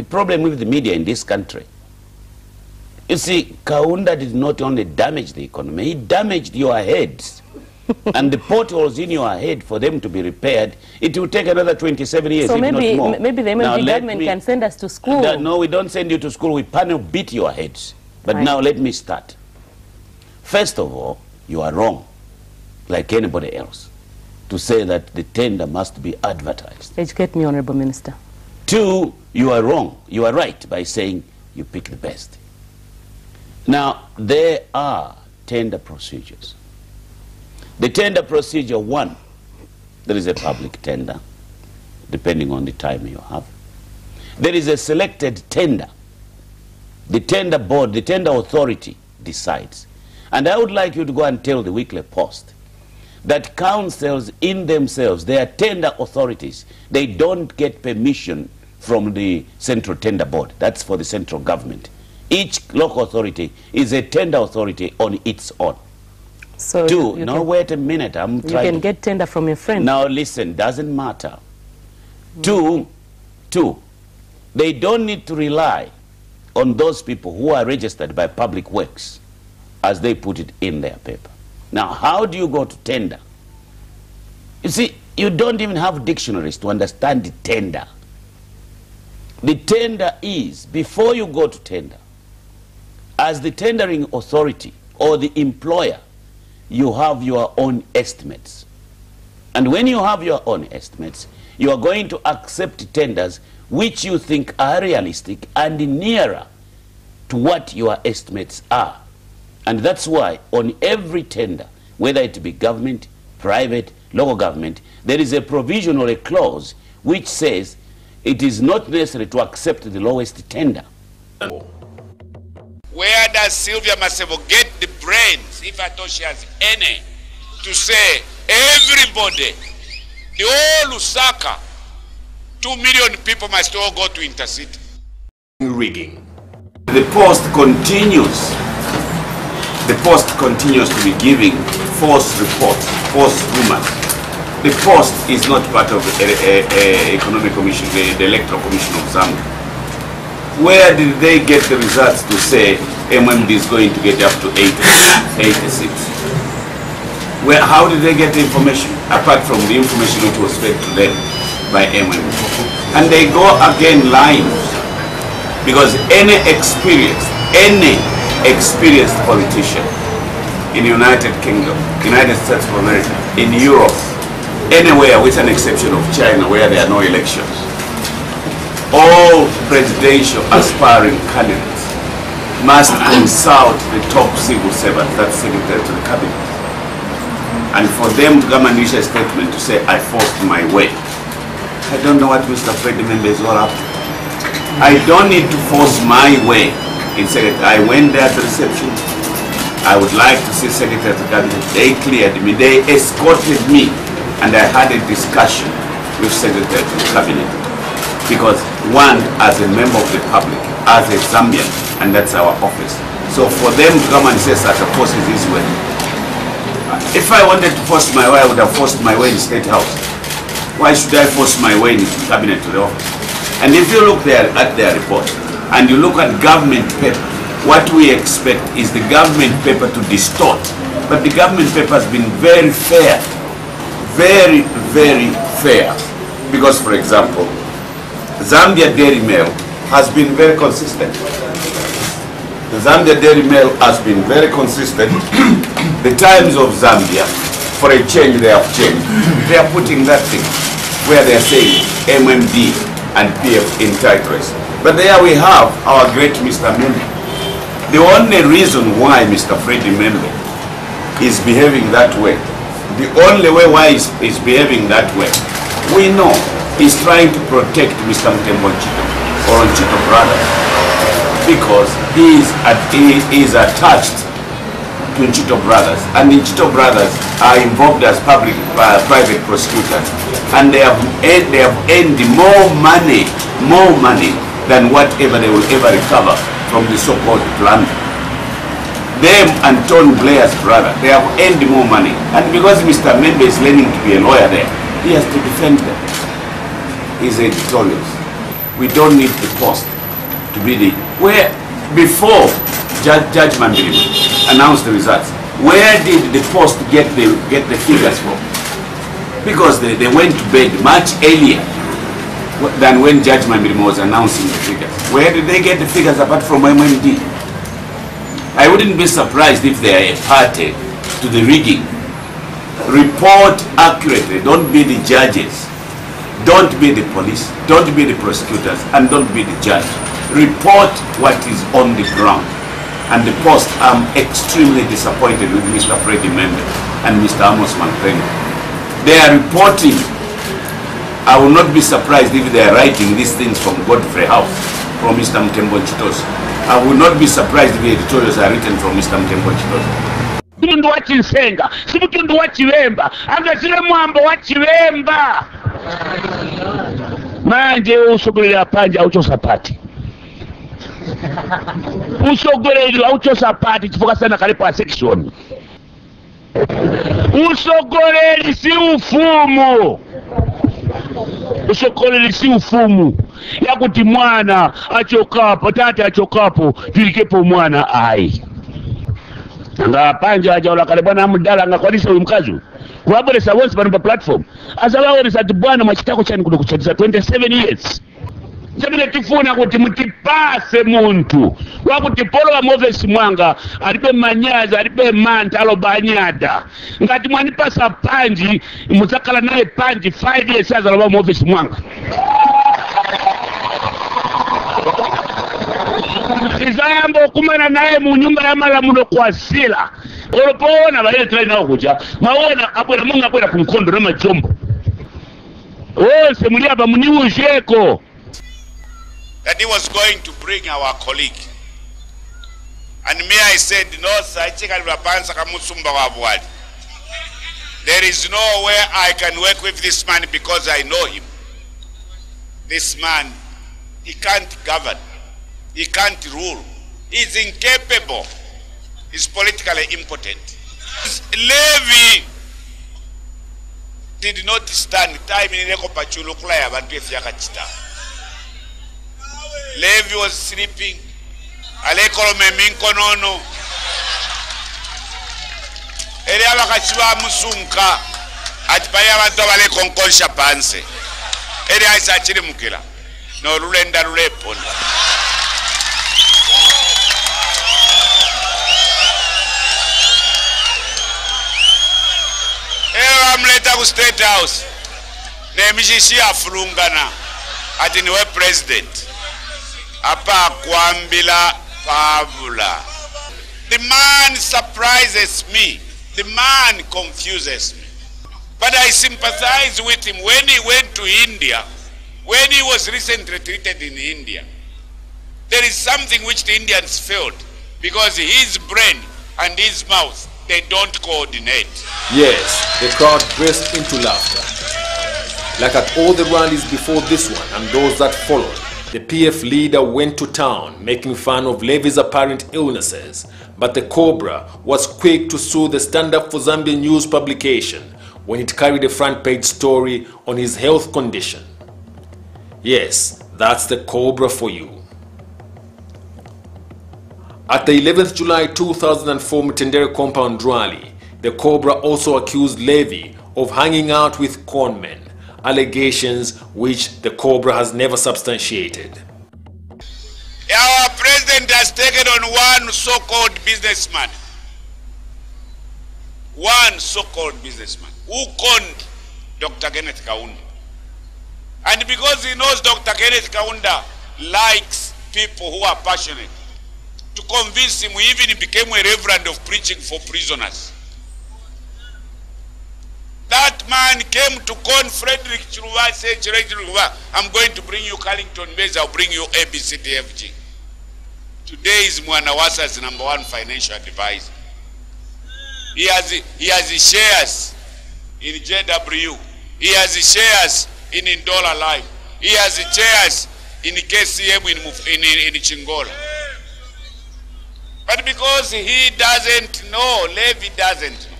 the problem with the media in this country. You see, Kaunda did not only damage the economy, he damaged your heads. And the potholes in your head, for them to be repaired, it will take another 27 years, so if maybe, not more. maybe the MMD government can send us to school. No, we don't send you to school. We panel beat your heads. But right. Now let me start. First of all, you are wrong, like anybody else, to say that the tender must be advertised. Educate me, Honorable Minister. 2, you are wrong. You are right by saying you pick the best. Now, there are tender procedures. The tender procedure 1, there is a public tender, depending on the time you have. There is a selected tender. The tender board, the tender authority decides. And I would like you to go and tell the Weekly Post that councils in themselves, they are tender authorities. They don't get permission from the Central Tender Board. That's for the central government. Each local authority is a tender authority on its own. So 2, now wait a minute, I'm trying. You can get tender from your friend. Now listen, doesn't matter. 2, they don't need to rely on those people who are registered by Public Works, as they put it in their paper. Now, how do you go to tender? You see, you don't even have dictionaries to understand the tender. The tender is, before you go to tender, as the tendering authority or the employer, you have your own estimates. And when you have your own estimates, you are going to accept tenders which you think are realistic and nearer to what your estimates are. And that's why on every tender, whether it be government, private, local government, there is a provision or a clause which says it is not necessary to accept the lowest tender. Where does Sylvia Masevo get the brains, if I thought she has any, to say everybody, the whole Lusaka, 2 million people must all go to intercity? Rigging. The Post continues. The Post continues to be giving false reports, false rumors. The Post is not part of the Economic Commission, the Electoral Commission of Zambia. Where did they get the results to say MMD is going to get up to 86? How did they get the information, apart from the information which was fed to them by MMD? And they go again lying, because any experienced politician in the United Kingdom, United States of America, in Europe, anywhere with an exception of China where there are no elections, all presidential aspiring candidates must consult the top civil servant, that's secretary to the cabinet. And for them to come and issue a statement to say, I forced my way. I don't know what Mr. Freddie Membe is all up to. I don't need to force my way. Instead, I went there at the reception. I would like to see secretary to the cabinet. They cleared me, they escorted me, and I had a discussion with secretary to the cabinet. Because one, as a member of the public, as a Zambian, and that's our office. So for them to come and say Sata forces his way. If I wanted to force my way, I would have forced my way in State House. Why should I force my way in the cabinet to the office? And if you look there at their report, and you look at government paper, what we expect is the government paper to distort. But the government paper has been very fair. Very, very fair. Because, for example, Zambia Daily Mail has been very consistent. The Zambia Daily Mail has been very consistent. The Times of Zambia, for a change they have changed. They are putting that thing where they are saying MMD and PF in titles. But there we have our great Mr. Membe. The only reason why Mr. Freddie Membe is behaving that way, the only way why he's behaving that way, we know he's trying to protect Mr. Mtembo Nchito or Nchito Brothers, because he is attached to Nchito Brothers, and Nchito Brothers are involved as private prosecutors, and they have earned more money than whatever they will ever recover from the so-called plunder. Them and Tony Blair's brother, they have earned more money, and because Mr. Membe is learning to be a lawyer there, he has to defend them. His editorials. We don't need the post to be the, where, before Judge Mandela announced the results, where did the post get the figures from? Because they went to bed much earlier than when Judge Mandela was announcing the figures. Where did they get the figures apart from MMD? I wouldn't be surprised if they are a party to the rigging. Report accurately, don't be the judges. Don't be the police, don't be the prosecutors, and don't be the judge. Report what is on the ground. And the post, I'm extremely disappointed with Mr. Freddie Membe and Mr. Amos Manfredi. They are reporting. I will not be surprised if they are writing these things from Godfrey House, from Mr. Mtembo Chitoso. I will not be surprised if the editorials are written from Mr. Mtembo Chitoso. Mtundu wa Chinsenga, si mtundu wa Chiwemba, angazile mwambo wa Chiwemba. Manje usogolera panja aucho sapati. Usogolera aucho sapati chifoka sana kalepo a section. Usogolera si ufumu. Usogolera si ufumu. Yakuti mwana achokapo, tate achokapo, tulikepo mwana ai. Nga panja ajaola kale bwana mudala nga kwalisa uyu mkazi kuwabolesa wonse pano pa platform asabaweresa ati bwana mwachitako chani kuno kuchatiza 27 years chabile tifuna kuti mutipase muntu wakuti polo wa Moses Mwanga alibe manyaza alibe manta alobanyada ngati mwanipasa panji muzakala naye panji 5 years azaloba Moses Mwanga Izambo kumana naye mu nyumba ya malamulo kwa sila. Olopona bale trai na okuja. Maona abwera munga abwera ku nkondo na majombo. Wose muli aba muniujeko. That he was going to bring our colleague. And me I said no sir, cheka libapansa kamusumba wa bwali. There is no way I can work with this man because I know him. This man, he can't govern. He can't rule. He's incapable. He's politically impotent. Levy did not stand time in Lekopachulu Klaya Bantu Fiakachita. Levy was sleeping. Alekolome Minkonono. Eliaba Kachiwa Musunka. Atipaya Bantu Vale Konkonsha Panse. Elia is actually Mukila. No Rulenda Rulepon. Mleta ku State House nemishishia fulungana ati niwe president apa kwambila pavula. The man surprises me, the man confuses me, but I sympathize with him. When he went to India, when he was recently treated in India, there is something which the Indians failed because his brain and his mouth, they don't coordinate. Yes, the crowd burst into laughter. Like at all the rallies before this one and those that followed, the PF leader went to town making fun of Levy's apparent illnesses, but the Cobra was quick to sue the Stand Up for Zambia news publication when it carried a front page story on his health condition. Yes, that's the Cobra for you. At the 11th July 2004 Mtendere compound rally, the Cobra also accused Levy of hanging out with conmen, allegations which the Cobra has never substantiated. Our president has taken on one so-called businessman. One so-called businessman who conned Dr. Kenneth Kaunda. And because he knows Dr. Kenneth Kaunda likes people who are passionate, to convince him, he even became a reverend of preaching for prisoners. That man came to con Frederick Chilufya, said, I'm going to bring you Carlington Base, I'll bring you ABCDFG. Today is Mwanawasa's #1 financial advisor. He has shares in JW. He has shares in Dollar Life. He has shares in KCM in Chingola. But because he doesn't know, Levy doesn't know.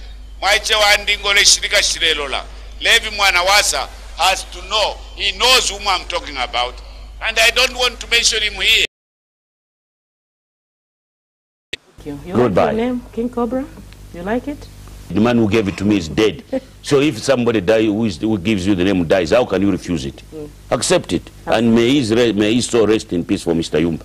Levy Mwanawasa has to know. He knows whom I'm talking about. And I don't want to mention him here. Thank you. You Goodbye. like your name, King Cobra? You like it? The man who gave it to me is dead. So if somebody who gives you the name dies, how can you refuse it? Accept it. And may his soul rest in peace for Mr. Yumba.